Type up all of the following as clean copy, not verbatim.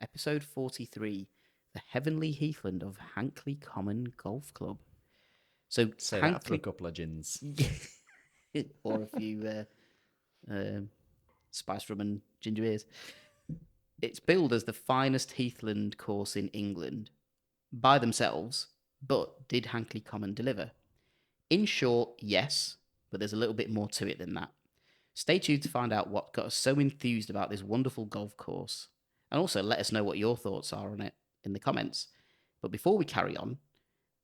episode 43, the Heavenly Heathland of Hankley Common Golf Club. So Say that for a couple of gins. or a few spice rum and ginger beers. It's billed as the finest heathland course in England by themselves, but did Hankley Common deliver? In short, yes, but there's a little bit more to it than that. Stay tuned to find out what got us so enthused about this wonderful golf course, and also let us know what your thoughts are on it in the comments. But before we carry on,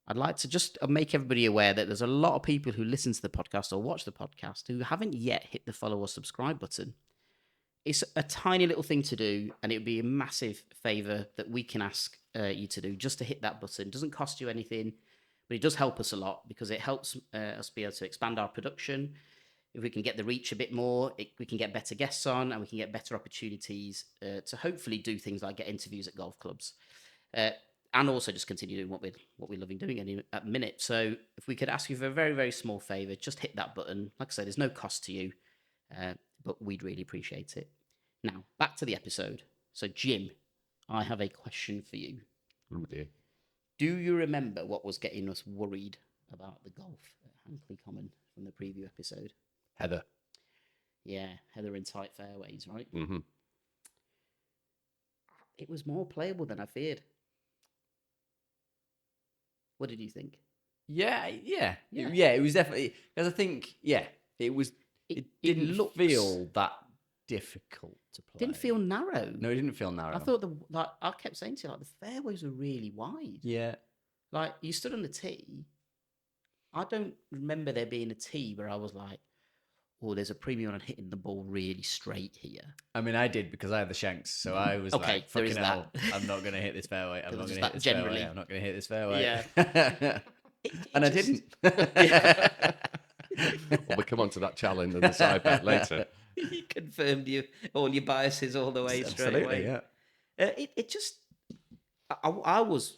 I'd like to just make everybody aware that there's a lot of people who listen to the podcast or watch the podcast who haven't yet hit the follow or subscribe button. It's a tiny little thing to do, and it would be a massive favour that we can ask you to do, just to hit that button. It doesn't cost you anything, but it does help us a lot because it helps us be able to expand our production. If we can get the reach a bit more, we can get better guests on, and we can get better opportunities to hopefully do things like get interviews at golf clubs. And also just continue doing what we're loving doing at the minute. So if we could ask you for a very, very small favour, just hit that button. Like I said, there's no cost to you, but we'd really appreciate it. Now, back to the episode. So, Jim, I have a question for you. Oh dear. Do you remember what was getting us worried about the golf at Hankley Common from the preview episode? Heather. Yeah, Heather in tight fairways, right? Mm-hmm. It was more playable than I feared. What did you think? Yeah. It was definitely, because I think, it was. It didn't feel that difficult to play. Didn't feel narrow. No, it didn't feel narrow. I thought I kept saying to you, the fairways were really wide. Yeah. Like, you stood on the tee. I don't remember there being a tee where I was like, oh, there's a premium on hitting the ball really straight here. I mean, I did because I had the shanks, so I was like, fucking hell, I'm not going to hit this fairway. I'm not going to hit this fairway. I'm not going to hit this fairway. Yeah. And I didn't. Well, we'll come on to that challenge and the side bet later. You confirmed all your biases all the way straight away. Yeah. It just, I was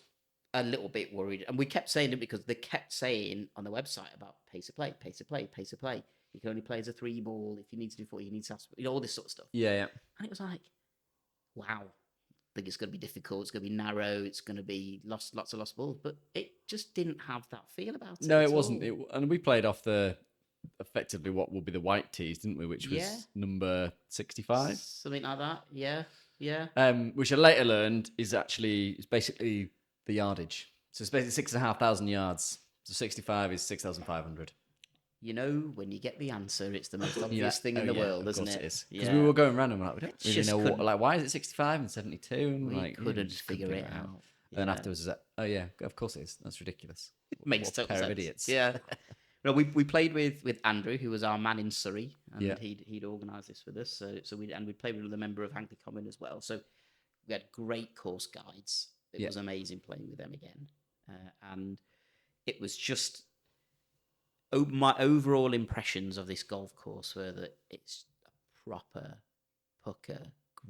a little bit worried, and we kept saying it because they kept saying on the website about pace of play, pace of play, pace of play. You can only play as a 3 ball. If you need to do 4, you need to have, all this sort of stuff. Yeah. And it was like, wow, I think it's going to be difficult. It's going to be narrow. It's going to be lots of lost balls. But it just didn't have that feel about it. No, it wasn't. And we played off effectively what will be the white tees, didn't we? Which was number 65. Something like that. Yeah. Which I later learned is basically the yardage. So it's basically 6,500 yards. So 65 is 6,500. You know, when you get the answer, it's the most obvious thing in the world, isn't it? It is. Because we were going random, like, we don't really know couldn't- like, why is it 65 and 72? And We like, couldn't just figure it out. And then afterwards, it's like, oh yeah, of course it is. That's ridiculous. It makes What a total pair sense. of idiots. Yeah. No, we played with Andrew, who was our man in Surrey, and he'd organised this with us. So we played with a member of Hankley Common as well. So we had great course guides. It was amazing playing with them again, and it was just my overall impressions of this golf course were that it's a proper pucker,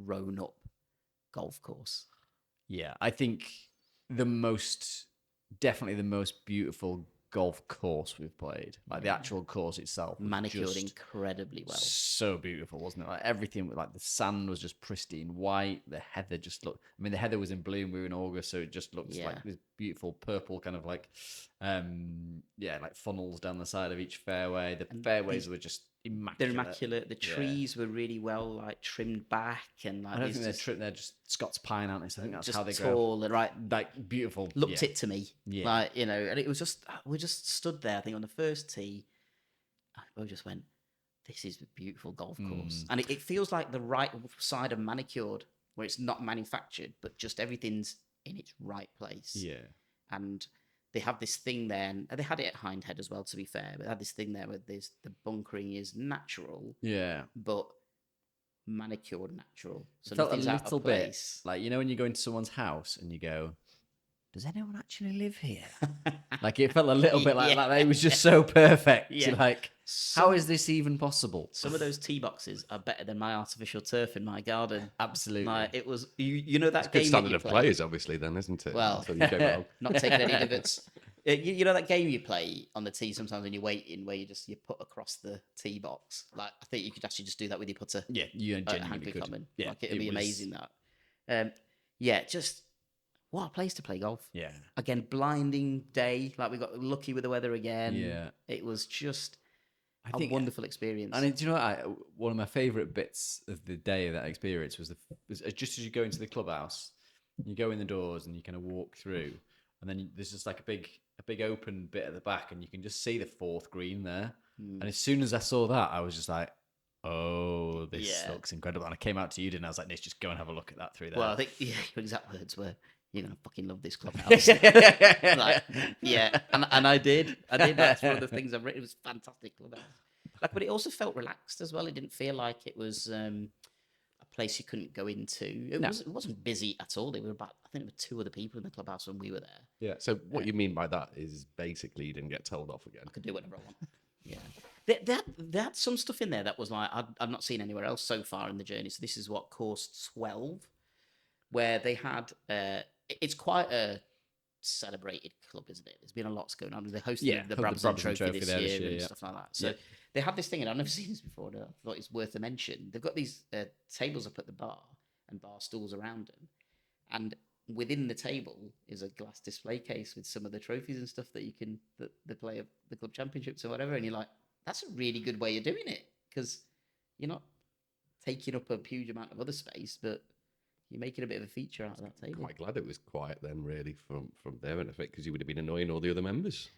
grown up golf course. Yeah, I think definitely the most beautiful golf course we've played. Like the actual course itself, was Manicured just incredibly well. So beautiful, wasn't it? Like everything, like the sand was just pristine white. The heather just looked. I mean, the heather was in bloom. We were in August, so it just looks like this beautiful purple kind of like, like funnels down the side of each fairway. The fairways were just immaculate. They're immaculate. The trees were really well trimmed back, and like I don't think they're just Scots pine, aren't they? So I think that's just how they tall, go. right? Like beautiful. Looked it to me, yeah. And it was just we just stood there. I think on the first tee, we just went, "This is a beautiful golf course," and it feels like the right side of manicured, where it's not manufactured, but just everything's in its right place. Yeah, and they have this thing there, and they had it at Hindhead as well, to be fair, but they had this thing there where the bunkering is natural, but manicured natural. So it felt a nothing's out of little place. bit like, when you go into someone's house and you go, does anyone actually live here? Like it felt a little bit like that. It was just so perfect. You're like, how is this even possible? Some of those tee boxes are better than my artificial turf in my garden. Absolutely. Like, it was, you know, that It's game. good standard you of play, players, obviously, then, isn't it? Well, So you go wrong. not taking any divots. You know that game you play on the tee sometimes when you're waiting, where you put across the tee box. Like, I think you could actually just do that with your putter. Yeah, you At genuinely Hankley could. Common. Yeah, Like, it'd be was amazing that. yeah, just what a place to play golf. Yeah. Again, blinding day. Like we got lucky with the weather again. Yeah. It was just I think wonderful experience. And do you know what? One of my favourite bits of the day of that experience was just as you go into the clubhouse, you go in the doors and you kind of walk through, and then there's just like a big open bit at the back, and you can just see the fourth green there. And as soon as I saw that, I was just like, "Oh, this looks incredible!" And I came out to you, and I was like, "Let's just go and have a look at that through there." Well, I think your exact words were, "You're gonna fucking love this clubhouse." Like, yeah, and I did. That's one of the things I've written. It was a fantastic clubhouse. Like, but it also felt relaxed as well. It didn't feel like it was a place you couldn't go into. It wasn't busy at all. There were I think there were 2 other people in the clubhouse when we were there. Yeah. So what you mean by that is basically you didn't get told off again. I could do whatever I want. Yeah. They had some stuff in there that was like I've not seen anywhere else so far in the journey. So this is what course 12, where they had it's quite a celebrated club, isn't it? There's been a lot going on. They hosted the Brabazon Trophy this year and stuff like that. So they had this thing, and I've never seen this before, and I thought it's worth a mention. They've got these tables up at the bar and bar stools around them, and within the table is a glass display case with some of the trophies and stuff that you can that they play at the club championships or whatever. And you're like, that's a really good way of doing it, because you're not taking up a huge amount of other space, but you're making a bit of a feature out of that table. Quite glad it was quiet then, really, from their benefit, because you would have been annoying all the other members.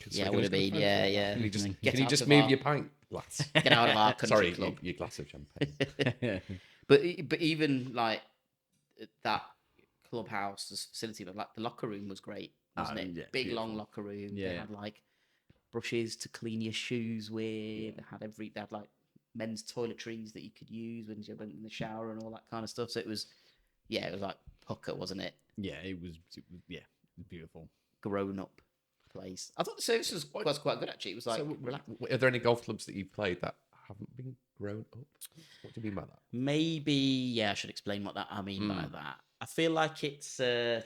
Yeah, it would have been. Yeah. Can you just move your pint glass? Get out of our country club. Your glass of champagne. But even like that clubhouse, this facility, but like the locker room was great, wasn't it? Yeah, Big beautiful. long locker room. Yeah. They had like brushes to clean your shoes with. They had like men's toiletries that you could use when you went in the shower and all that kind of stuff. So it was like pucker, wasn't it? Yeah, it was beautiful. Grown up place. I thought the service was quite good actually. It was like relaxed. Are there any golf clubs that you've played that haven't been grown up? What do you mean by that? Maybe, I should explain what I mean by that. I feel like they're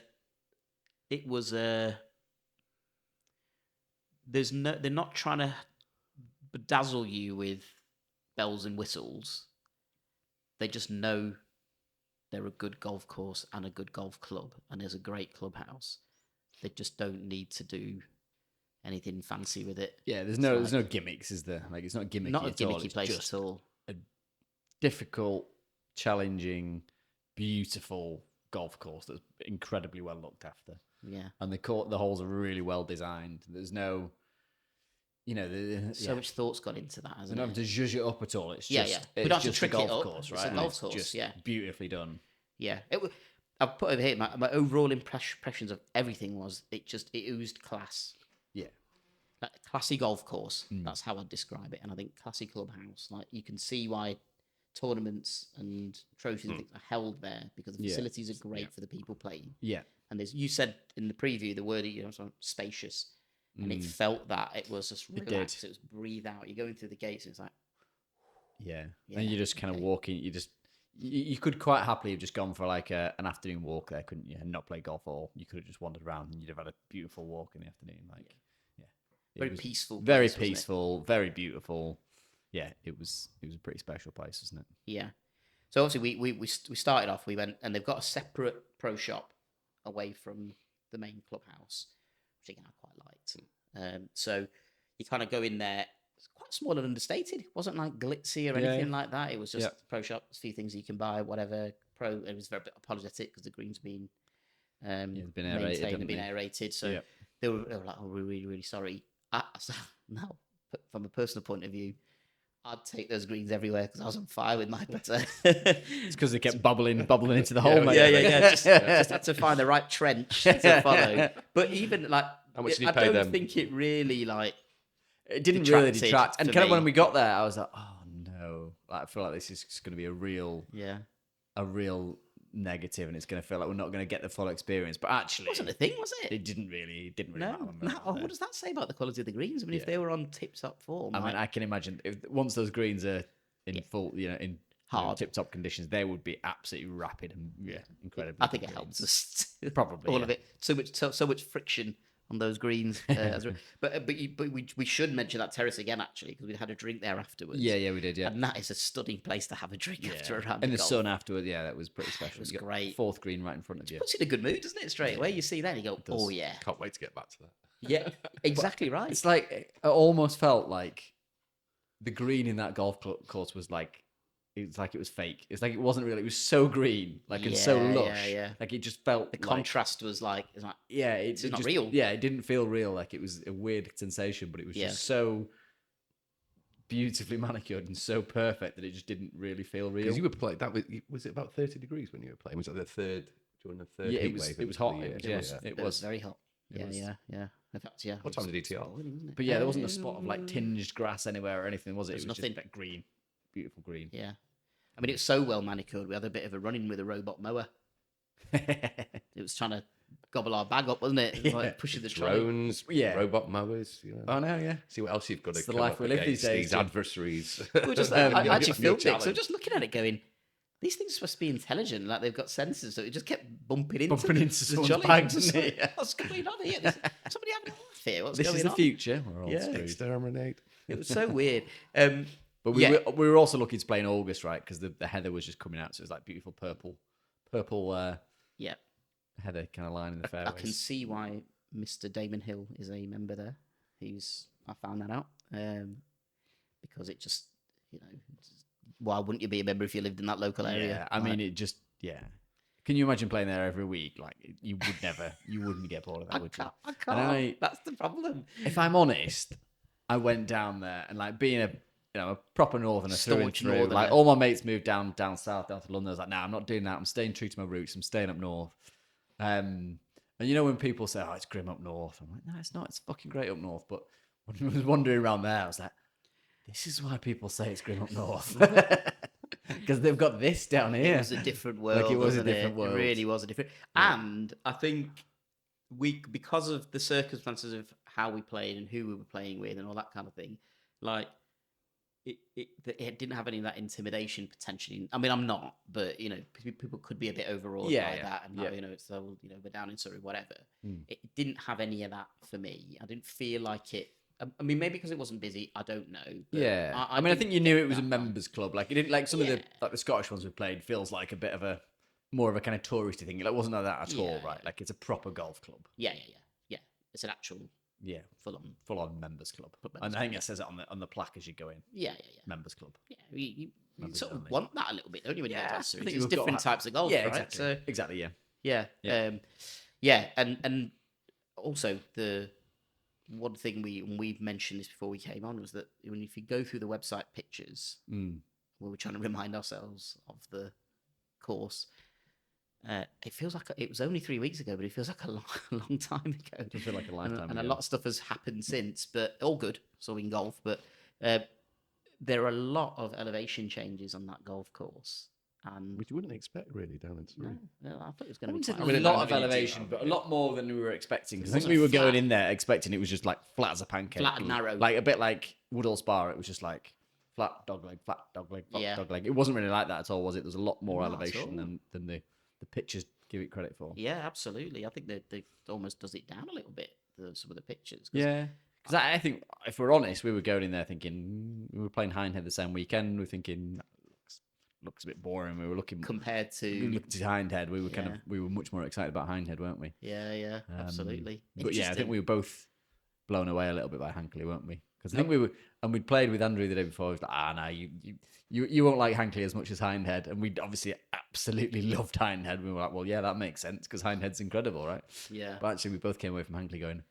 not trying to bedazzle you with bells and whistles. They just know they're a good golf course and a good golf club, and there's a great clubhouse. They just don't need to do anything fancy with it. Yeah, there's no gimmicks, is there? Like, it's not gimmicky. Not a gimmicky it's place just at all. A difficult, challenging, beautiful golf course that's incredibly well looked after. Yeah, and the holes are really well designed. There's no, so much thought's gone into that, hasn't you don't it? have to zhuzh it up at all. It's It's just a trick golf it up. course, right? It's a And golf course, just yeah. beautifully done. Yeah, I've put over here my overall impressions of everything was it oozed class. Yeah, Like a classy golf course. That's how I'd describe it. And I think classy clubhouse. Like you can see why tournaments and trophies and things are held there, because the facilities are great for the people playing. Yeah, and you said in the preview the word spacious, and it felt that it was just relaxed. It was breathe out. You're going through the gates, and it's like and you're just kind of walking. You could quite happily have just gone for like an afternoon walk there, couldn't you? And not play golf at all. You could have just wandered around, and you'd have had a beautiful walk in the afternoon. Very peaceful. Very peaceful. Very beautiful. Yeah, it was a pretty special place, wasn't it? Yeah. So obviously we started off. We went, and they've got a separate pro shop away from the main clubhouse, which again I quite liked. So you kind of go in there. It's quite small and understated. It wasn't like glitzy or anything like that. It was just pro shop. A few things you can buy, whatever. It was very apologetic because the green's been been aerated, and been aerated. So they were like, "Oh, we're really, really sorry." Now, from a personal point of view, I'd take those greens everywhere because I was on fire with my putter. It's because they kept bubbling into the hole. Just had to find the right trench to follow. But even like, how much did you I pay don't them? think it really it didn't really detract. And kind of me. when we got there, I was like, oh no, like, I feel like this is going to be a real negative, and it's going to feel like we're not going to get the full experience. But actually, it wasn't a thing, was it? It didn't really matter. What does that say about the quality of the greens? I mean, if they were on tip-top form, I mean, I can imagine once those greens are in full, in hard tip-top conditions, they would be absolutely rapid and incredible. I think it helps us. Probably all of it. So much friction on those greens. But we should mention that terrace again, actually, because we had a drink there afterwards. Yeah, we did. Yeah, And that is a stunning place to have a drink after a round in of the golf. sun afterwards. Yeah, that was pretty special. It was You got great. Fourth green right in front of you. Puts you in a good mood, doesn't it? Straight away, you see that, and you go, "Oh yeah, Can't wait to get back to that. yeah, exactly right." It's like it almost felt like the green in that golf course was like it was fake. It's like it wasn't real. It was so green, like and so Yeah, lush. yeah. Like it just felt The like, contrast was like, it's like, yeah, it's not just, real. Yeah, it didn't feel real. Like it was a weird sensation, but it was just so beautifully manicured and so perfect that it just didn't really feel real. Because you were playing that was it about 30 degrees when you were playing? Was it during the third? Yeah, heat it wave was hot. of the year? It It was was. very hot. It Yeah, was- yeah. In fact, yeah. What time did he tee off? But yeah, there wasn't a spot of like tinged grass anywhere or anything, was it? There's It was nothing. just like green, beautiful green. Yeah. I mean, it was so well manicured. We had a bit of a run-in with a robot mower. It was trying to gobble our bag up, wasn't it? It was Yeah. like pushing the trolley. Drones, Yeah. robot mowers. You know. Oh no, yeah. See what else you've got to It's the come life up we live these against, days, these Jim. adversaries. We were just, Um, I your- actually your filmed it, so I'm challenge. just looking at it going, these things are supposed to be intelligent, like they've got sensors, so it just kept bumping into Bumping into the someone's trolley. bags, Just didn't like, it? Yeah. What's going on here? Somebody having a laugh here? What's This going is the on? future. We're all Yeah. screwed. Exterminate. It was so weird. But we were also lucky to play in August, right? Because the heather was just coming out, so it was like beautiful purple Yeah, heather kind of line in the I fairways. can see why Mr. Damon Hill is a member there. I found that out because it just, why wouldn't you be a member if you lived in that local area? Yeah, I mean, it just Can you imagine playing there every week? Like you wouldn't get bored of that, would you? I can't. And That's the problem. if I'm honest, I went down there and like being a proper northerner through and Staunch through. northerner. Like all my mates moved down south, down to London. I was like, nah, I'm not doing that. I'm staying true to my roots. I'm staying up north. And when people say, "Oh, it's grim up north," I'm like, "No, it's not. It's fucking great up north." But when I was wandering around there, I was like, "This is why people say it's grim up north." Because they've got this down here. It was a different world. Like it was a wasn't different world. It really was a different. And I think because of the circumstances of how we played and who we were playing with and all that kind of thing, like it didn't have any of that intimidation potentially. I mean, I'm not, but people could be a bit overawed by that, and it's we're down in Surrey, whatever. It didn't have any of that for me. I didn't feel like it. I mean, maybe because it wasn't busy. I don't know. But I mean, I think you knew it was a that members club. Like it didn't like some of the Scottish ones we played feels like a bit of a more of a kind of touristy thing. Like it wasn't like that at all, right? Like it's a proper golf club. Yeah. It's an actual full on members club. Members And I think club. it says it on the plaque as you go in. Yeah. Members club. Yeah, you Members sort of only. want that a little bit, don't you? When you go Yeah, to I Surrey? think It's we've got different that. types of golf, Yeah, right? exactly. So Exactly. yeah. Yeah. And also the one thing we've mentioned this before we came on was that if you go through the website pictures, we were trying to remind ourselves of the course. It feels like it was only 3 weeks ago, but it feels like a long time ago. It does feel like a lifetime and a ago. lot of stuff has happened since, but all good. So in golf, but there are a lot of elevation changes on that golf course, and Which you wouldn't expect really down in Surrey. I thought it was going to be A quite mean, lot I of mean, elevation, but a lot more than we were expecting. Because I think wasn't we were going flat. in there expecting it was just like flat as a pancake. Flat and narrow. Like a bit like Woodall Spa. It was just like flat dogleg, flat dogleg, flat Yeah. dogleg. It wasn't really like that at all, was it? There was a lot more Not at elevation all. than the pictures give it credit for. Yeah, absolutely. I think they almost does it down a little bit. Some of the pictures. Yeah. Because I think, if we're honest, we were going in there thinking, we were playing Hindhead the same weekend. We were thinking, looks a bit boring. We were looking compared we to looked at Hindhead. We were Yeah. we were much more excited about Hindhead, weren't we? yeah, absolutely. But yeah, I think Interesting. we were both blown away a little bit by Hankley, weren't we? Because I think we were, and we'd played with Andrew the day before. He was like, no, you won't like Hankley as much as Hindhead. And we obviously absolutely loved Hindhead. We were like, well, yeah, that makes sense because Hindhead's incredible, right? Yeah. But actually, we both came away from Hankley going,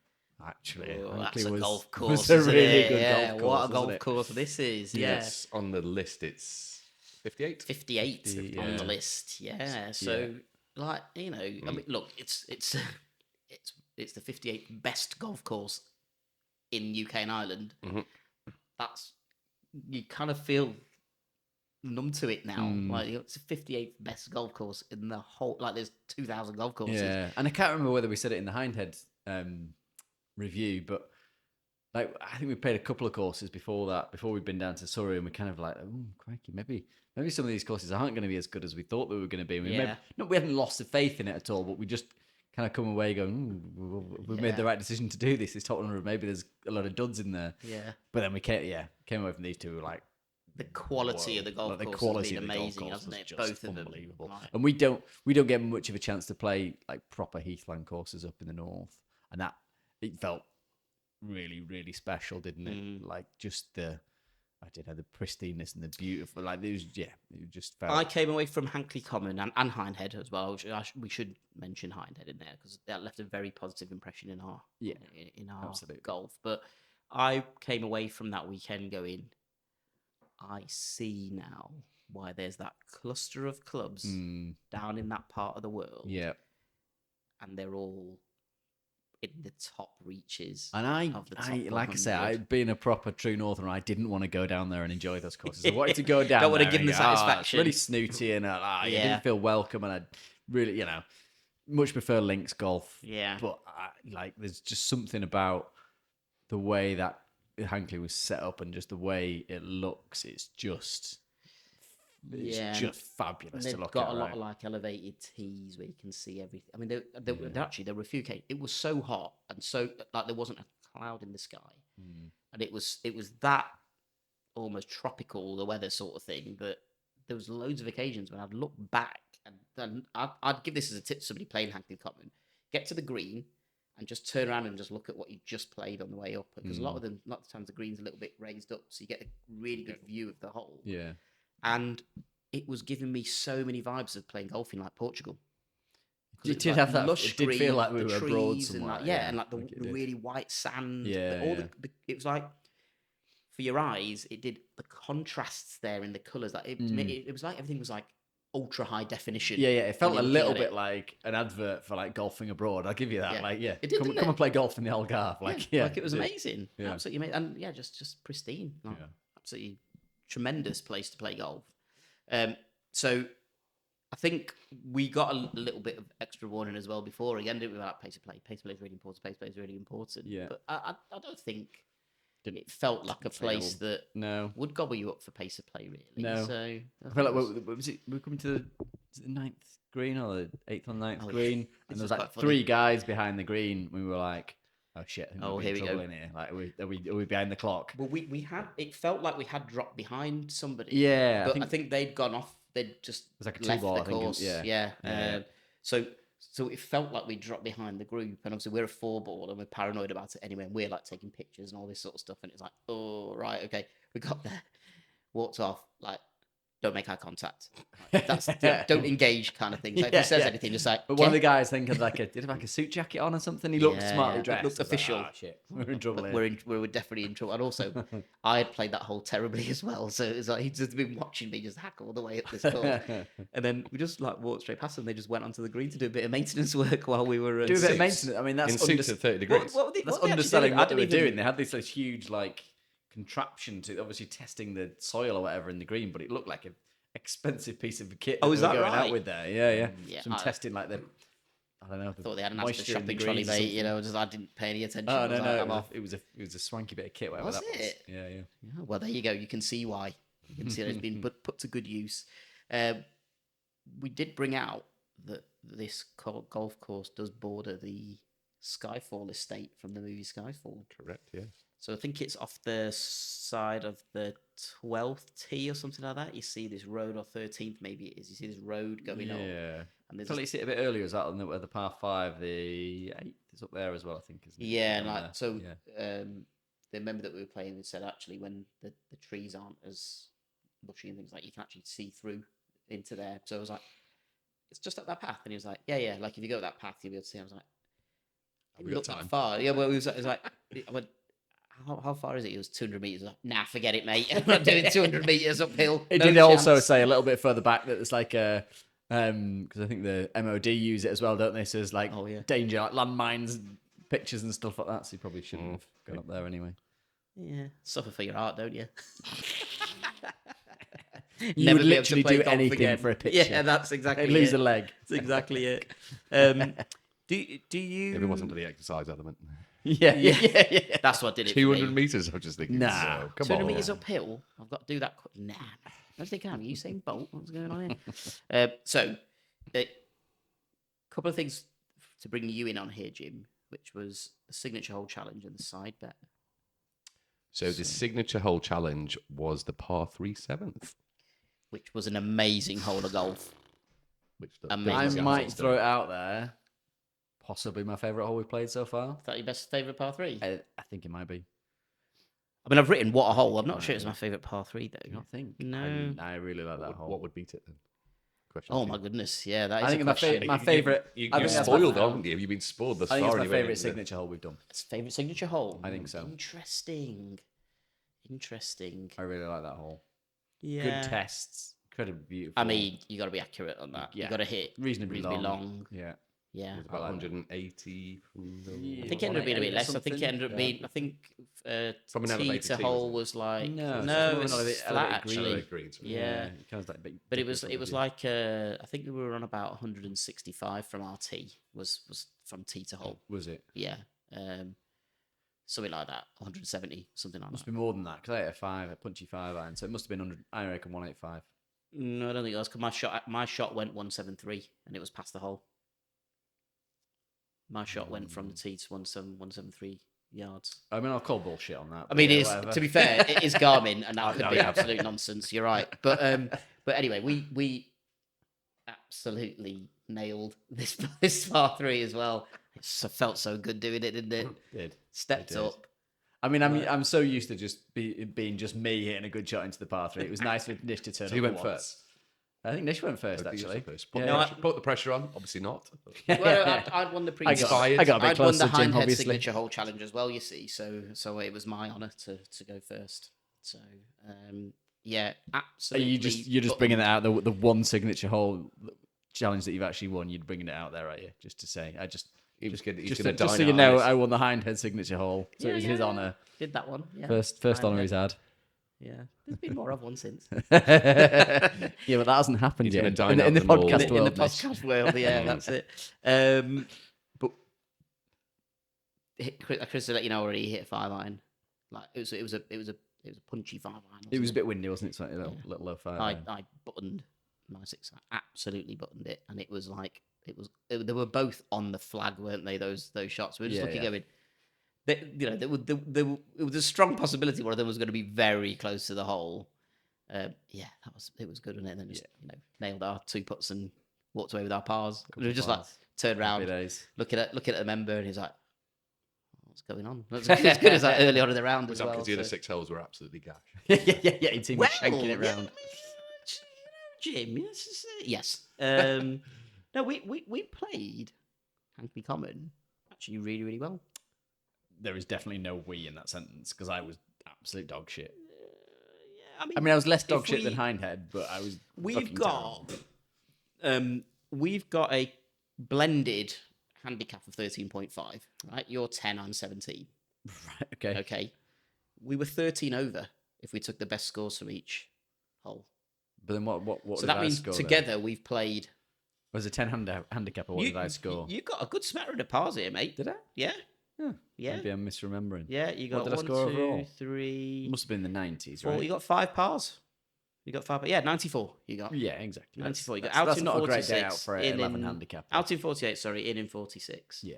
actually, Oh, Hankley that's a was, golf was course. a isn't really it? good Yeah, golf course. what a wasn't golf it? course this is. Yeah. Yes, on the list it's 58. 58 Yeah. on the list. Yeah. So, like, I mean, look, it's the 58th best golf course in UK and Ireland. Mhm. That's, you kind of feel numb to it now. Like, it's the 58th best golf course in the whole. Like, there's 2,000 golf courses. Yeah, and I can't remember whether we said it in the Hindhead review, but like I think we played a couple of courses before that, before we'd been down to Surrey, and we kind of like, oh crikey, maybe some of these courses aren't going to be as good as we thought they were going to be. We Yeah. we hadn't lost the faith in it at all, but we just kind of come away going, we made the right decision to do this. This top 100, maybe there's a lot of duds in there. Yeah. But then we came away from these two, we were like, The quality of the golf course has been amazing, hasn't it? Both of them. Unbelievable. Like, And we don't get much of a chance to play like proper Heathland courses up in the north, and that it felt really, really special, didn't it? Like just the pristineness and the beautiful, like it just felt. I came away from Hankley Common and Hindhead as well. We should mention Hindhead in there because that left a very positive impression in our absolutely. golf. But I came away from that weekend going, I see now why there's that cluster of clubs down in that part of the world. Yeah. And they're all in the top reaches. And of the top like I say, 100. being a proper true northerner, I didn't want to go down there and enjoy those courses. I wanted to go down. Don't want to there give them the and go, satisfaction. It's really snooty and I didn't feel welcome, and I really, much prefer links golf. Yeah. But there's just something about the way that Hankley was set up and just the way it looks. It's just fabulous to look at. They've got a lot of like elevated tees where you can see everything. I mean, there were a few cases. It was so hot and so like there wasn't a cloud in the sky, and it was that almost tropical the weather sort of thing. But there was loads of occasions when I'd look back and I'd give this as a tip to somebody playing Hankley Common: get to the green and just turn around and just look at what you just played on the way up, because a lot of the times the green's a little bit raised up, so you get a really good view of the hole. Yeah. And it was giving me so many vibes of playing golf in like Portugal. It did have that. It did feel like we were abroad somewhere. And like the really white sand. Yeah. It was like, for your eyes, it did the contrasts there in the colours. Like it was like everything was like ultra high definition. Yeah. It felt a little bit like an advert for like golfing abroad. I'll give you that. Yeah. Like, It did, come and play golf in the Algarve. Like, like it was amazing. Yeah. Absolutely amazing. And just pristine. Like, absolutely tremendous place to play golf. So I think we got a little bit of extra warning as well before. Again, didn't we? About pace of play. Pace of play is really important. Pace of play is really important. Yeah. But I don't think it felt like a place that would gobble you up for pace of play, really. No. So I felt like what was it? We were coming to the 9th green or the 8th or 9th green, and there was like 3 guys behind the green. We were like, oh shit! Here we go. In here. Like, are we behind the clock? Well, we had. It felt like we had dropped behind somebody. Yeah, but I think they'd gone off. They'd just it was like a left 2-ball. the course. Yeah. So it felt like we dropped behind the group, and obviously we're a 4-ball and we're paranoid about it anyway. And we're like taking pictures and all this sort of stuff, and it's like, oh right, okay, we got there, walked off, like, don't make eye contact. Like, that's don't engage kind of thing. So if he says anything, just like. But one of the guys think of did he have like a suit jacket on or something? He looked smartly dressed. Looked official. Like, shit, we're in trouble here. We were definitely in trouble. And also, I had played that hole terribly as well. So it was like he'd just been watching me just hack all the way up this course. And then we just like walked straight past them. They just went onto the green to do a bit of maintenance work while we were do a bit of maintenance. I mean, that's in suits at 30 degrees. That's underselling what they were doing. They had this huge like contraption to obviously testing the soil or whatever in the green, but it looked like an expensive piece of kit. Is that going right? out with there? Yeah. Some testing like the. I don't know. I thought they had an Asda shopping trolley, mate. Just I didn't pay any attention. Oh no! It was a swanky bit of kit. Whatever was that it? Was. Yeah. Well, there you go. You can see why. You can see that it's been put to good use. We did bring out that this golf course does border the Skyfall estate from the movie Skyfall. Correct. Yes. So I think it's off the side of the 12th tee or something like that. You see this road, or 13th maybe it is. You see this road going up. Yeah. And there's you see it a bit earlier as well, where the par 5, the 8th is up there as well, I think, isn't it? Yeah, the member that we were playing said actually when the trees aren't as bushy and things, like you can actually see through into there. So I was like, it's just up that path. And he was like, yeah, like if you go that path, you'll be able to see. I was like, it looked that far. Yeah, well, it was like, I went, how far is it? It was 200 meters. Like, nah, forget it, mate. I'm not doing 200 meters uphill. It did also say a little bit further back that it's like a, because I think the MOD use it as well, don't they? So it's like danger, like landmines, pictures and stuff like that. So you probably shouldn't have gone up there anyway. Yeah, suffer for your art, don't you? You would literally do anything for a picture. Yeah, that's exactly it. Lose a leg. That's exactly it. Do you? If it wasn't for the exercise element. Yeah. That's what did it. 200 meters. I'm just thinking. Nah, so, come 200 on. meters uphill. I've got to do that. Nah, I don't think I'm Usain Bolt. What's going on here? So, a couple of things to bring you in on here, Jim, which was the signature hole challenge and the side bet. So the signature hole challenge was the par 3 7th. Which was an amazing hole of golf. I might throw it out there. Possibly my favourite hole we've played so far. Is that your best favourite par 3? I think it might be. I mean, I've written what a hole. I'm not sure it's my favourite par 3, though. You don't think? No. I really like that hole. What would beat it then? Question Oh, to my you. goodness. Yeah, that is I think a my question. favourite... You I think that's spoiled, my- haven't you? You've been spoiled thus I think far. it's my anyway, favourite isn't it? signature hole we've done. It's favourite signature hole? I think so. Interesting. I really like that hole. Yeah. Good tests. Incredibly beautiful. I mean, you got to be accurate on that. Yeah. You got to hit reasonably long. Yeah. Yeah. About 180 from the... Yeah. I think it ended up being a bit less. I think it something. ended up being. I think From an tee elevated to tee, hole wasn't was like No, it's it's more of an flat elevated green. actually. Greens, right? Yeah. It kind of like But it was like I think we were on about 165 from our tee was from tee to hole. Was it? Yeah. Something like that. 170, something like Must that. be more than that because I hit a punchy 5 iron, so it must have been 100. I reckon 185. No, I don't think it was. 'Cause my shot went 173 and it was past the hole. My shot went from the tee to 173 yards. I mean, I'll call bullshit on that. I but mean, yeah, it's, whatever. to be fair, it is Garmin, and that could no, be yeah. absolute nonsense. You're right, but anyway, we absolutely nailed this par 3 as well. It felt so good doing it, didn't it? Did. Stepped It did. up. I mean, I'm so used to just being just me hitting a good shot into the par 3. It was nice for Nish to turn So up. he went once. first? I think Nish went first, I think you actually. went first. Put, Yeah. put the pressure on. Obviously not. Well, I'd won the previous. Inspired. I got a bit I'd won close the to Jim, Hindhead obviously. signature hole challenge as well. You see, so it was my honour to go first. So yeah, Are absolutely. you're just bringing that out the one signature hole challenge that you've actually won. You're bringing it out there, are you? Just to say, He's going to just dine so you on know, ice. I won the Hindhead signature hole, so it was his honour. Did that one? Yeah. First honour he's had. Yeah, there's been more of one since. Yeah, but that hasn't happened He's yet gonna dine in the out the mall. podcast in the world. Nish. podcast world, yeah, that's it. But Chris, to let you know, already hit a 5 iron. Like it was a punchy 5 iron. It was a wasn't bit windy, wasn't it? It's like a little low 5. I buttoned my 6 iron, absolutely buttoned it, and it was like they were both on the flag, weren't they? Those shots. We were just looking going. There was a strong possibility one of them was going to be very close to the hole. It was good, wasn't it? And then just nailed our 2 putts and walked away with our pars. We were just like turned around, looking at the member, and he's like, "What's going on?" That's as good as that early on in the round Was as that well. because the other 6 holes were absolutely gash? yeah, your team was shanking it round. Jim, yes. No, we played Hankley Common actually really, really well. There is definitely no we in that sentence because I was absolute dog shit. Yeah, I mean, I was less dog if shit we- than Hindhead, but I was. We've got a blended handicap of 13.5. Right, you're 10, I'm 17. Right, okay. Okay, we were 13 over if we took the best scores from each hole. But then what So did that I means score together we've played. Was it 10 handicap or what did I score? You got a good smattering of pars here, mate. Did I? Yeah. Yeah. Yeah. Maybe I'm misremembering. Yeah, you got What did I 1, score 2, overall? 3, Must have been the 90s, 4. right? You got 5 pars. You got 5. Yeah, 94. You got Yeah, exactly. 94. You got That's out that's in not 46. a great day out for an in 11 handicap. Out in 48. Sorry, in 46. Yeah.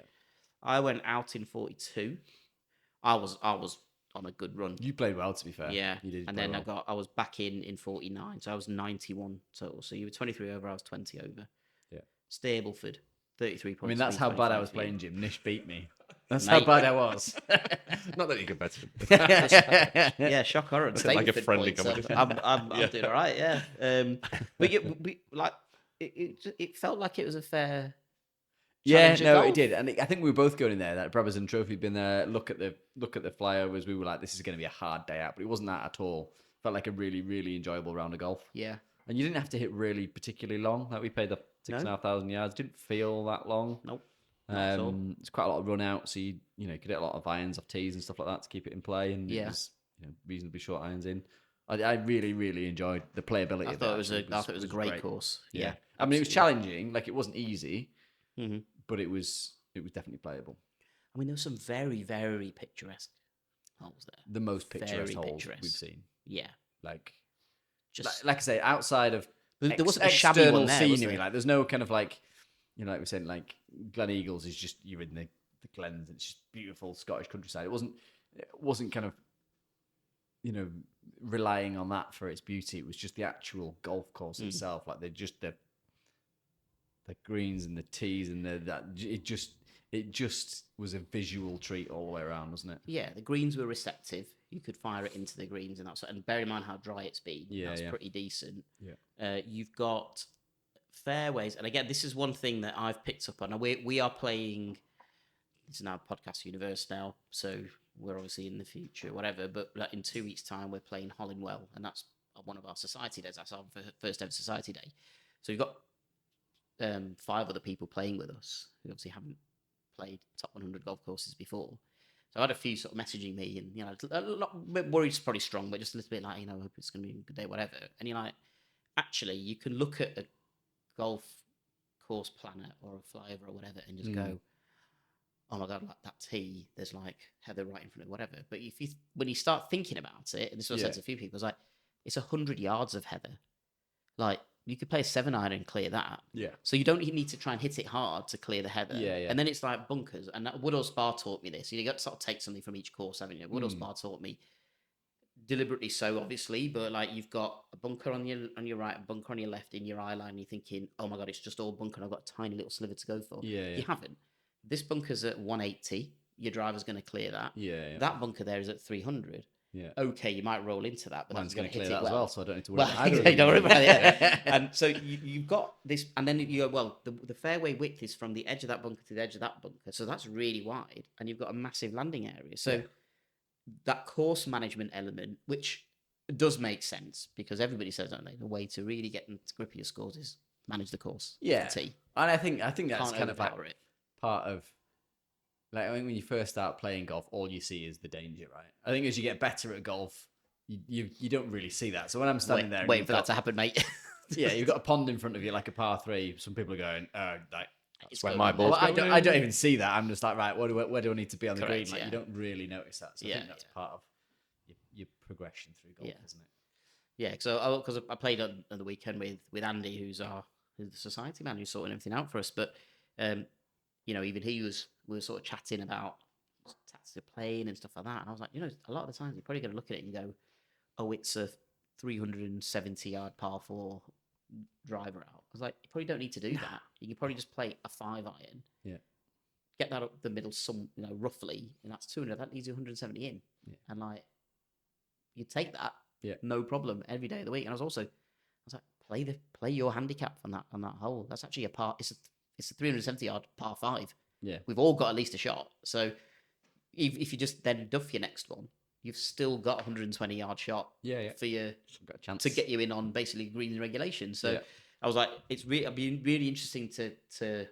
I went out in 42. I was on a good run. You played well, to be fair. Yeah, You did. and play then well. I was back in 49, so I was 91 total. So you were 23 over, I was 20 over. Yeah. Stableford, 33 points. I mean, that's how bad I was 25 playing, Jim. Nish beat me. That's Mate. how bad I was. Not that you're better. Yeah, shock horror. Like a Stableford friendly points, so competition. I'm doing all right. Yeah, but it felt like it was a fair. Yeah, challenge of no, golf. it did, and I think we were both going in there. That Brabazon Trophy had been there. Look at the flyovers. We were like, this is going to be a hard day out, but it wasn't that at all. Felt like a really, really enjoyable round of golf. Yeah, And you didn't have to hit really particularly long. Like we played the 6,500 yards. Didn't feel that long. nope. Not at all. It's quite a lot of run out, so you could hit a lot of irons off tees and stuff like that to keep it in play. And it was reasonably short irons in. I really, really enjoyed the playability. I of thought it. it was a great course. Yeah, I mean, it was absolutely. challenging. Like it wasn't easy, Mhm. but it was definitely playable. I mean, there were some very, very picturesque holes there. The most picturesque Very holes picturesque. we've seen. Yeah, Like, just like I say, outside of there wasn't a shabby external one there, was scenery, there? like there's no kind of like like we're saying, like Glen Eagles is just you're in the glens. It's just beautiful Scottish countryside. It wasn't kind of relying on that for its beauty. It was just the actual golf course itself. Like the greens and the tees and it just was a visual treat all the way around, wasn't it? Yeah, the greens were receptive. You could fire it into the greens and and bear in mind how dry it's been. Yeah, that's pretty decent. Yeah. You've got fairways, and again, this is one thing that I've picked up on. We are playing. It's now Podcast Universe now, so we're obviously in the future, whatever. But like in 2 weeks' time, we're playing Hollingwell, and that's one of our society days. That's our first ever society day. So you've got 5 other people playing with us who obviously haven't played top 100 golf courses before. So I had a few sort of messaging me, and a lot worried's probably strong, but just a little bit like, I hope it's going to be a good day, whatever. And you're like, actually, you can look at a golf course planner or a flyover or whatever, and just go, oh my god, like that tee, there's like heather right in front of it, whatever. But when you start thinking about it, and this was said to a few people, it's like it's 100 yards of heather. Like you could play a 7-iron and clear that. Yeah. So you don't need to try and hit it hard to clear the heather. Yeah. And then it's like bunkers. And Woodall Spa taught me this. You got to sort of take something from each course, haven't you? Woodall Spa taught me deliberately so, obviously, but like you've got a bunker on your right, a bunker on your left in your eye line. You're thinking, oh my god, it's just all bunker. And I've got a tiny little sliver to go for. Yeah. You haven't. This bunker's at 180. Your driver's going to clear that. Yeah. That bunker there is at 300. Yeah. Okay, you might roll into that, but Mine's that's going to clear hit that it as well. so I don't need to worry about Well, either. don't worry about it. And so you've got this, and then you go, well, the fairway width is from the edge of that bunker to the edge of that bunker, so that's really wide, and you've got a massive landing area. So that course management element, which does make sense, because everybody says, don't they, the way to really get them to grip your scores is manage the course. Yeah. The tee. And I think that's Can't kind of like overpower it. part of, like, I mean, when you first start playing golf, all you see is the danger, right? I think as you get better at golf, you don't really see that. So when I'm standing there, waiting for that to happen, mate. Yeah, you've got a pond in front of you, like a par 3. Some people are going, like, That's where my ball's well, going. I don't even see that. I'm just like, right, where do I need to be on the green? Correct, Like, you don't really notice that. So I think that's part of your progression through golf, isn't it? Yeah, so because I played on the weekend with Andy, who's the society man who's sorting everything out for us. But even we were sort of chatting about tactics of playing and stuff like that. And I was like, a lot of the times you're probably going to look at it and go, oh, it's a 370-yard par 4 driver out. I was like, you probably don't need to do that. You can probably just play a 5-iron. Yeah. Get that up the middle, roughly, and that's 200. That leaves you 170 in. Yeah. And like, you take that. Yeah. No problem every day of the week. And I was like, play your handicap on that hole. That's actually a par. It's a 370-yard par 5. Yeah. We've all got at least a shot. So if you just then duff your next one, you've still got a 120-yard shot. Yeah. For you to get you in on basically greens regulation. So I was like, it'd be really interesting to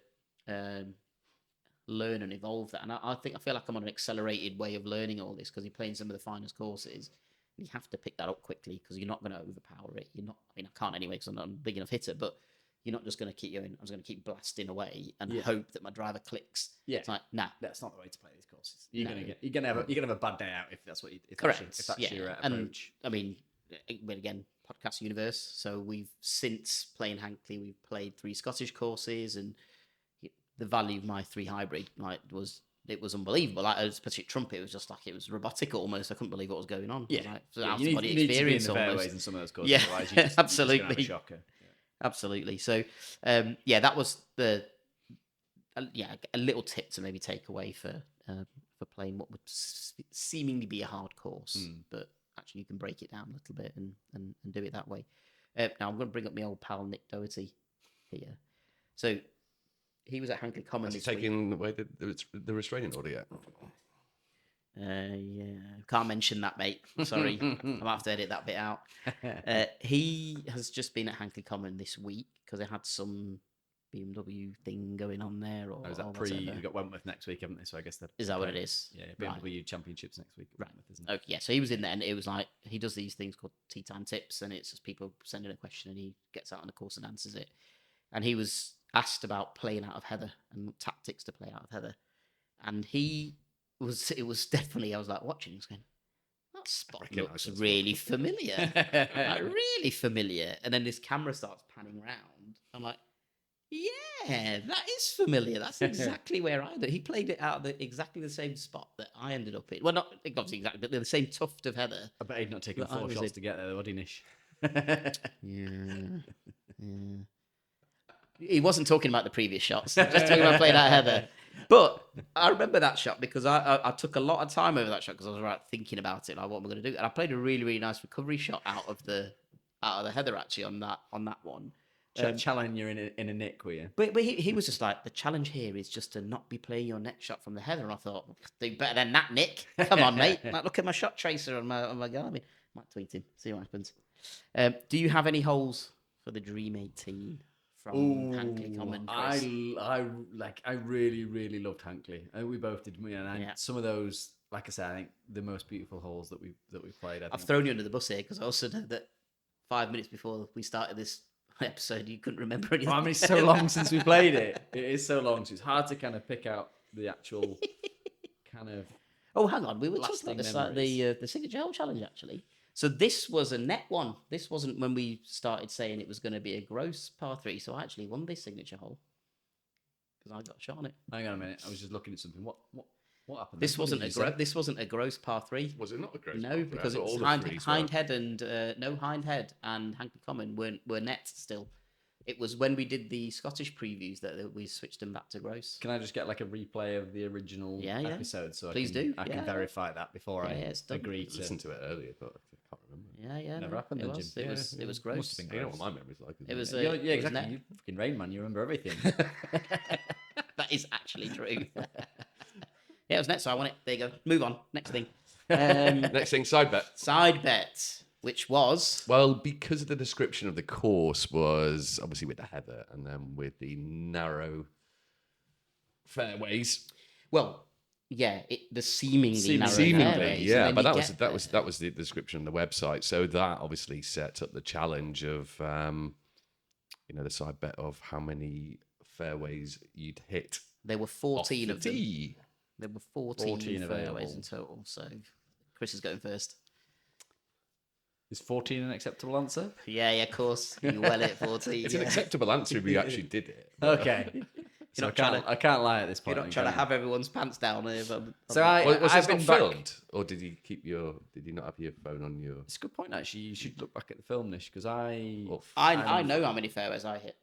learn and evolve that. And I feel like I'm on an accelerated way of learning all this, because you're playing some of the finest courses. You have to pick that up quickly, because you're not going to overpower it. You're not. I mean, I can't anyway, because I'm not a big enough hitter. But you're not just going to keep going. I was going to keep blasting away and hope that my driver clicks. Yeah, it's like, nah, that's not the way to play these courses. You're gonna have a bad day out if that's what you. Correct. If that's your approach. And, I mean, again, Podcast Universe. So we've since playing Hankley, we've played 3 Scottish courses, and the value of my 3 hybrid was unbelievable. Like, especially at Trumpet, it was robotic almost. I couldn't believe what was going on. Yeah, like, you need to be in the fairways in some of those courses. Yeah, otherwise you just, absolutely, you're just gonna have a shocker. Absolutely. So, that was a little tip to maybe take away for playing what would seemingly be a hard course, but actually you can break it down a little bit and do it that way. Now I'm going to bring up my old pal Nick Doherty here. So he was at Hankley Common. Has he taken away the restraining order yet? Can't mention that, mate. Sorry, I might have to edit that bit out. He has just been at Hankley Common this week because they had some BMW thing going on there. Or is that you've got Wentworth next week, haven't they? So I guess is that what it is? Yeah, BMW Championships next week. Right. Wentworth, isn't it? Okay, yeah. So he was in there, and it was like he does these things called tea time tips, and it's just people sending a question, and he gets out on the course and answers it. And he was asked about playing out of heather and tactics to play out of heather, and it was definitely, I was like watching, I was going, that spot looks really familiar. Like, really familiar. And then this camera starts panning around. I'm like, Yeah, that is familiar. That's exactly where I did. He played it out of exactly the same spot that I ended up in. Well, not obviously exactly, but the same tuft of heather. I bet he'd not taken That I 4 was shots in. to get there, though, would he, Nish? Yeah. He wasn't talking about the previous shots. Just talking about playing out of heather. But I remember that shot because I took a lot of time over that shot because I was thinking about it, like what am I going to do? And I played a really, really nice recovery shot out of the heather actually on that one. Challenging you in a nick, were you? But he was just like, the challenge here is just to not be playing your next shot from the heather. And I thought, do better than that, Nick. Come on, mate. Like, look at my shot tracer on my Garmin. Might tweet him, see what happens. Do you have any holes for the Dream 18 from Hankley Common? Chris? I really, really loved Hankley. I think we both did. And some of those, like I said, I think the most beautiful holes that we played. I've thrown you under the bus here because I also know that 5 minutes before we started this episode, you couldn't remember anything. Well, I mean, it's so long since we played it. It is so long, so it's hard to kind of pick out the actual kind of. Oh, hang on, we were talking about this, like the signature hole challenge actually. So this was a net one. This wasn't when we started saying it was going to be a gross par 3. So I actually won this signature hole because I got a shot on it. Hang on a minute, I was just looking at something. What happened? This wasn't a gross par 3. Was it not a gross? No, because it's Hindhead and Hindhead and Hankley Common were net still. It was when we did the Scottish previews that we switched them back to gross. Can I just get like a replay of the original episode so Please I can verify that before I agree to listen to it earlier, but I can't remember. Yeah. Never happened. It was gross. Must have been You know what my memory's like. It was exactly. You fucking Rain Man. You remember everything. That is actually true. Yeah, it was net, so I won it. There you go. Move on. Next thing. Next thing, side bet. Side bet, which was... Well, because of the description of the course was obviously with the heather and then with the narrow fairways. Well, yeah, the seemingly narrow fairways. Yeah, but that was the description on the website. So that obviously set up the challenge of, the side bet of how many fairways you'd hit. There were 14 of them. Tee. There were 14 fairways available in total, so Chris is going first. Is 14 an acceptable answer? Yeah, of course. You well at 14. It's an acceptable answer if we actually did it. Okay. So I can't lie at this point. You're not trying to have everyone's pants down here. So was I've it been filmed, or did you not have your phone on your? It's a good point actually. You should look back at the film, Nish, because I know how many fairways I hit.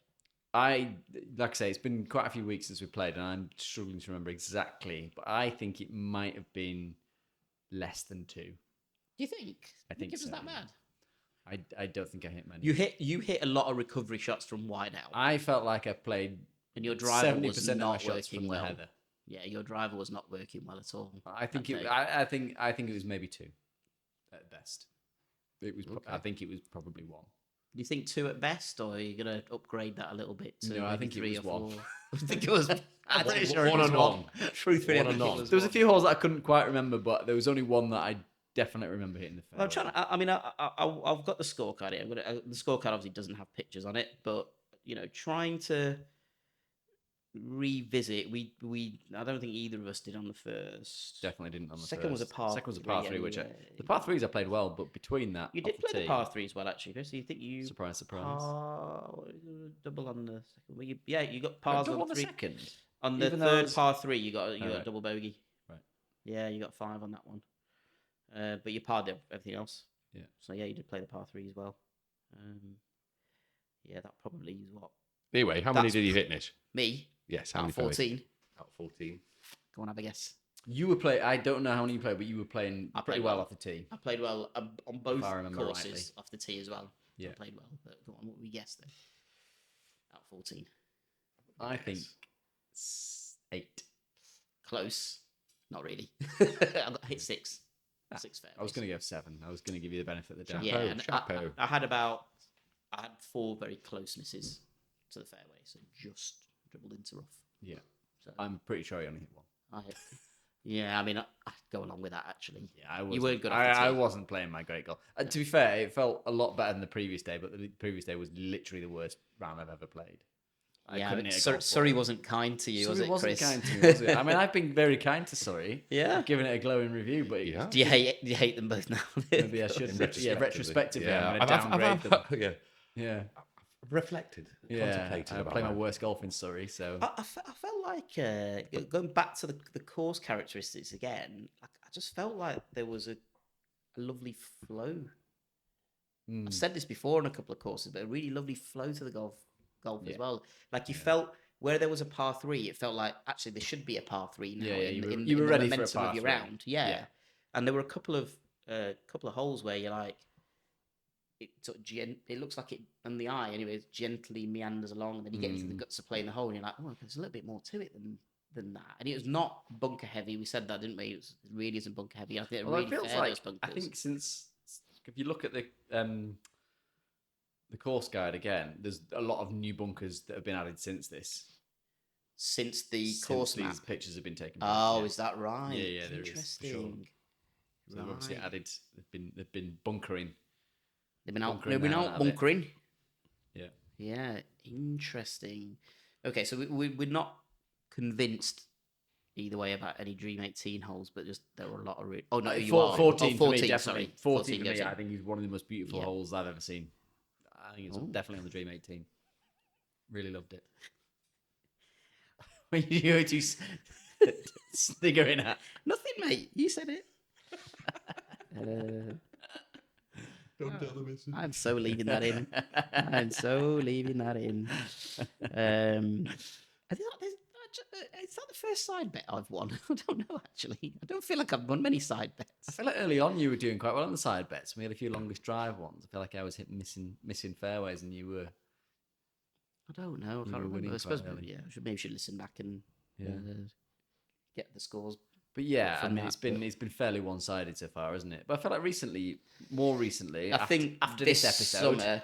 Like I say, it's been quite a few weeks since we played, and I'm struggling to remember exactly. But I think it might have been less than 2. Do you think? I think it was so. that bad. I don't think I hit many. You hit a lot of recovery shots from wide out. I felt like I played, and your driver was not working well. Heather. Yeah, your driver was not working well at all. I think I think it was maybe 2 at best. It was. Okay. I think it was probably 1. Do you think 2 at best, or are you going to upgrade that a little bit to no, I think 3 it was or 4? 1. I think it was. I'm pretty sure one it was and 1. Truthfully, one and none. There was a few holes that I couldn't quite remember, but there was only one that I definitely remember hitting the fairway. I'm trying to. I've got the scorecard here. The scorecard obviously doesn't have pictures on it, but trying to revisit. I don't think either of us did on the first. Definitely didn't on the second. First. Was a par. Second was a par 3, which the par 3s I played well, but between that, you did play the par 3s well actually. So you think you surprise. Double on the second. Well, you got pars on the 3. Second. On the third par 3, you got right. double bogey. Right. Yeah, you got 5 on that one. But you parred everything else. Yeah. So yeah, you did play the par 3 as well. Yeah, that probably is what. Anyway, how many did you hit, Nish? Me? Yes, how many? 14. Out of 14. Go on, have a guess. You were playing. I don't know how many you played, but you were playing pretty well off the tee. I played well on both courses rightly. off the tee as well. Yeah, I played well. But go on, what would we guess then? Out of 14. I think 8. Close. Not really. I hit 6. 6 fairways. I was going to go 7. I was going to give you the benefit of the doubt. Yeah, I had 4 very close misses to the fairway, so just dribbled into rough. Yeah. So I'm pretty sure you only hit 1. Yeah, I mean, I'd go along with that actually. Yeah, you weren't good. I wasn't playing my great golf. To be fair, it felt a lot better than the previous day, but the previous day was literally the worst round I've ever played. Surrey wasn't kind to you, was it, Chris? Kind to me, was it? I mean, I've been very kind to Surrey. Yeah, I've given it a glowing review, but yeah. Do you hate them both now? Maybe I should. Retrospectively, I'm going to downgrade them. Yeah. reflected, contemplated I about play my that. worst golf in Surrey, so I felt like going back to the course characteristics again. I just felt like there was a lovely flow. I've said this before on a couple of courses, but a really lovely flow to the golf as well. Like you felt where there was a par three, it felt like actually there should be a par three now. You were the ready for a momentum par of your three. round. Yeah. And there were a couple of holes where you're like, it looks like it on the eye anyway. It gently meanders along, and then you get into the guts of playing the hole, and you're like, oh, there's a little bit more to it than that. And it was not bunker heavy. We said that, didn't we? It really isn't bunker heavy. I think it really feels fair like those bunkers. I think since if you look at the course guide again, there's a lot of new bunkers that have been added since this. Since the course these map. pictures have been taken. Oh, is that right? Yeah, there is for sure. So they've obviously added. They've been bunkering. They've been out bunkering. Yeah. Yeah, interesting. Okay, so we're not convinced either way about any Dream 18 holes, but just there were a lot of... Oh, no, you are. 14 for me, 14, definitely. sorry. 14 for me, I think he's one of the most beautiful holes I've ever seen. I think it's definitely on the Dream 18. Really loved it. What are you two sniggering at? Nothing, mate. You said it. Don't tell the missus. I'm so leaving that in. I'm so leaving that in. Is that the first side bet I've won? I don't know, actually. I don't feel like I've won many side bets. I feel like early on you were doing quite well on the side bets. We had a few longest drive ones. I feel like I was missing fairways and you were... I don't know. I can't remember. I suppose maybe we should listen back and get the scores. But yeah, I mean, it's been fairly one-sided so far, isn't it? But I feel like more recently, I think after this episode,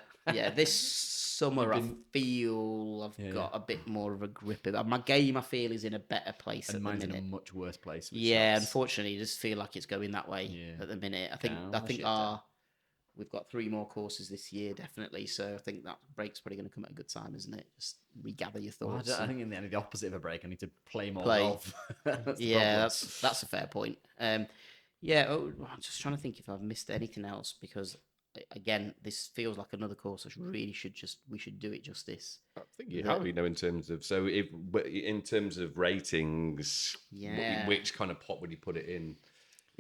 this summer, I feel I've got a bit more of a grip of it. My game, I feel, is in a better place at the minute. Mine's in a much worse place. Unfortunately, I just feel like it's going that way at the minute. I think we've got 3 more courses this year, definitely. So I think that break's probably going to come at a good time, isn't it? Just regather your thoughts. I think in the end, the opposite of a break, I need to play more golf. That's a fair point. I'm just trying to think if I've missed anything else because, again, this feels like another course that we should do it justice. I think you have, in terms of in terms of ratings, which kind of pot would you put it in?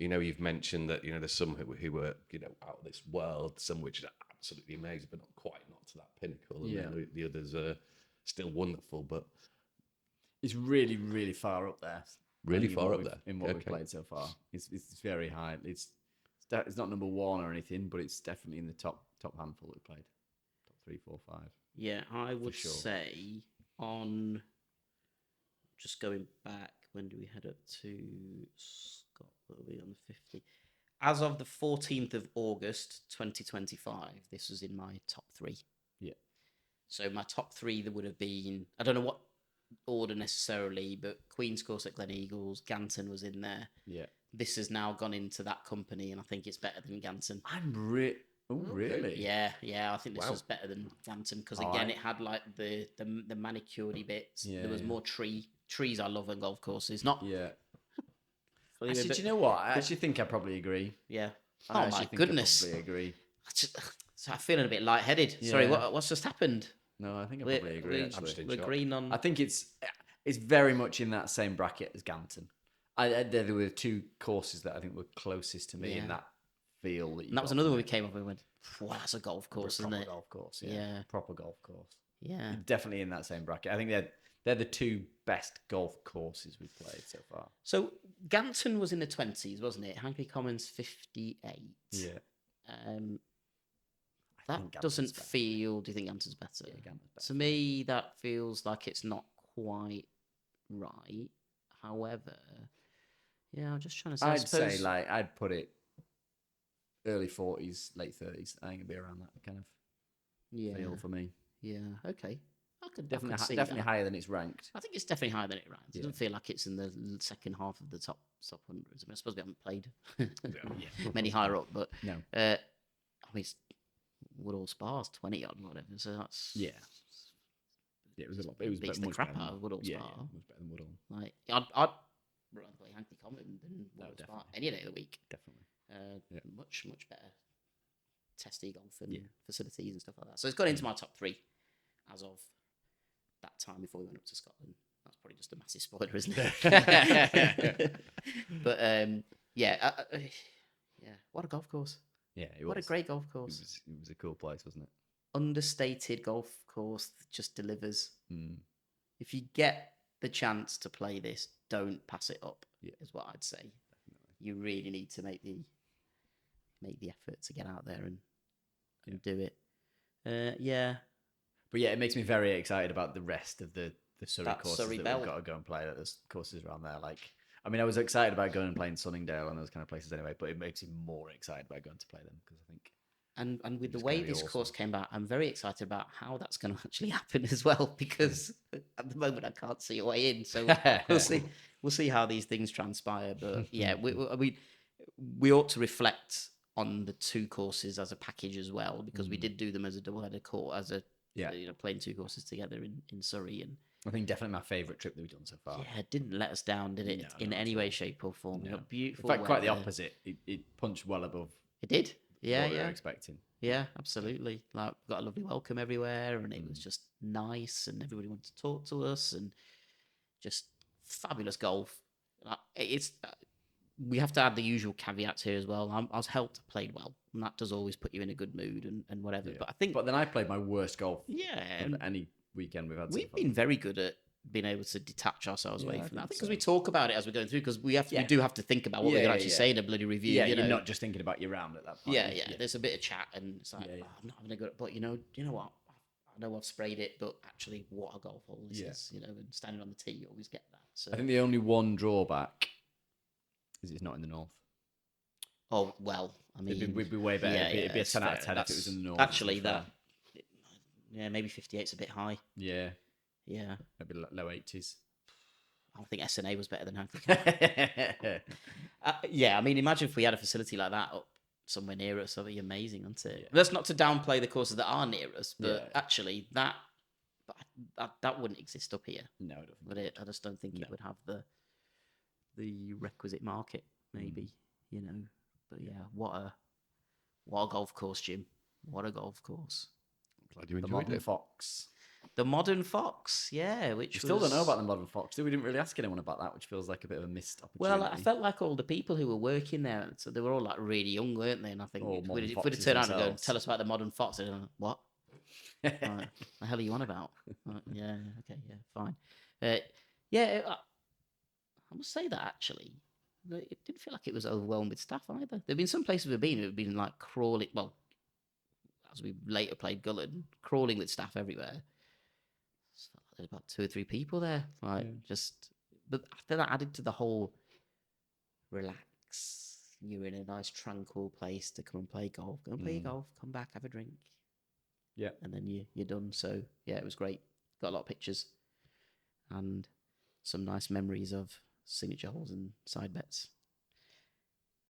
You've mentioned that there's some who were out of this world, some which are absolutely amazing, but not to that pinnacle. And the others are still wonderful, but it's really, really far up there. Really far up there in what we've played so far. It's very high. It's not number 1 or anything, but it's definitely in the top handful that we played. Top 3, 4, 5. Yeah, I would say on. Just going back, when do we head up to Scott? Will be on the 50th. As of the 14th of August, 2025, this was in my top 3. Yeah. So my top 3, there would have been, I don't know what order necessarily, but Queen's Course at Glen Eagles, Ganton was in there. Yeah. This has now gone into that company, and I think it's better than Ganton. Really? Yeah. I think this was better than Ganton because again, it had like the manicured bits. Yeah, there was more trees. I love on golf courses. Not Actually, do you know what? I actually think I probably agree. Yeah. I my goodness. I probably agree. I'm feeling a bit lightheaded. Yeah. Sorry, what's just happened? No, I think I probably agree. Actually, we're green on. I think it's very much in that same bracket as Ganton. There were 2 courses that I think were closest to me in that feel. That was another one we came up with. Went, wow, that's a golf course, isn't it? Golf course. Yeah. Proper golf course. Yeah. Definitely in that same bracket. I think they're the 2 best golf courses we've played so far. So Ganton was in the 20s, wasn't it? Hankley Commons 58. Yeah. That doesn't feel. Do you think Ganton's better? Yeah, Ganton's better. To me, that feels like it's not quite right. However, I'm just trying to say. Say I'd put it early 40s, late 30s. I think it'd be around that kind of feel for me. Yeah. Okay. I could definitely higher than it's ranked. I think it's definitely higher than it ranks. It doesn't feel like it's in the second half of the top hundreds. I suppose we haven't played many higher up, but no. It's Woodall Spar's 20 odd, whatever. So that's it was a lot. It was beats the crap out of Woodall Spar. Yeah, it was better than Woodall. Like I'd rather play Hankley Common than Woodall Spar any day of the week. Definitely. Much better testy golf and facilities and stuff like that. So it's gone into my top 3. as of that time before we went up to Scotland. That's probably just a massive spoiler, isn't it? But yeah, what a golf course. Yeah, what a great golf course. It was a cool place, wasn't it? Understated golf course that just delivers. If you get the chance to play this, don't pass it up. Is what I'd say. Definitely. You really need to make the effort to get out there and do it. But yeah, it makes me very excited about the rest of the Surrey courses Surrey that belt. we've got to go and play. There's courses around there. Like, I mean, I was excited about going and playing Sunningdale and those kind of places anyway, but it makes me more excited about going to play them because I think. And with the way this course came out, I'm very excited about how that's going to actually happen as well. Because at the moment, I can't see a way in. So we'll see. We'll see how these things transpire. But yeah, we ought to reflect on the two courses as a package as well, because we did do them as a double-header course, as a playing two courses together in Surrey. And I think definitely my favourite trip that we've done so far. Yeah, it didn't let us down, did it? In any way, shape, or form. We got beautiful. In fact, quite the opposite. It punched well above. It did. Yeah, what we were expecting. Yeah, absolutely. Like, we got a lovely welcome everywhere, and it was just nice, and everybody wanted to talk to us, and just fabulous golf. It's we have to add the usual caveats here as well. I was helped, played well, and that does always put you in a good mood and whatever. But I think, then I played my worst golf. Yeah, of any weekend we've had. We've been very good at being able to detach ourselves away from that. I think because we talk about it as we're going through, because we do have to think about what we can actually say in a bloody review. Yeah, you're not just thinking about your round at that point. Yeah. There's a bit of chat, and it's like, I'm not having a good. But you know what? I know I've sprayed it, but actually, what a golf hole this is. And standing on the tee, you always get that. So I think the only one drawback is it's not in the north. Oh well, I mean, we'd be way better. It'd be a 10 out of 10 if it was in the north. Actually, maybe 58's a bit high. Yeah. Maybe low 80s. I think SNA was better than Hankley. I mean, imagine if we had a facility like that up somewhere near us. That'd be amazing, wouldn't it? Yeah. That's not to downplay the courses that are near us, but actually that wouldn't exist up here. No, it doesn't. Would it? I just don't think it would have the requisite market. Maybe but what a golf course, Jim. What a golf course. Glad you enjoyed the Modern it. Fox. The Modern Fox, which we still don't know about the Modern Fox. We didn't really ask anyone about that, which feels like a bit of a missed opportunity. Well, I felt like all the people who were working there, so they were all like really young, weren't they? And I think if we'd have turned around and go, tell us about the Modern Fox, they'd go, what? Like, the hell are you on about? Like, fine. I must say that actually, it didn't feel like it was overwhelmed with staff either. There've been some places we've been, who've been like crawling. Well, as we later played Gullen, crawling with staff everywhere. There's about 2 or 3 people there. But I think that added to the whole relax. You're in a nice, tranquil place to come and play golf. Go and play golf. Come back, have a drink. Yeah, and then you're done. So it was great. Got a lot of pictures and some nice memories of signature holes and side bets.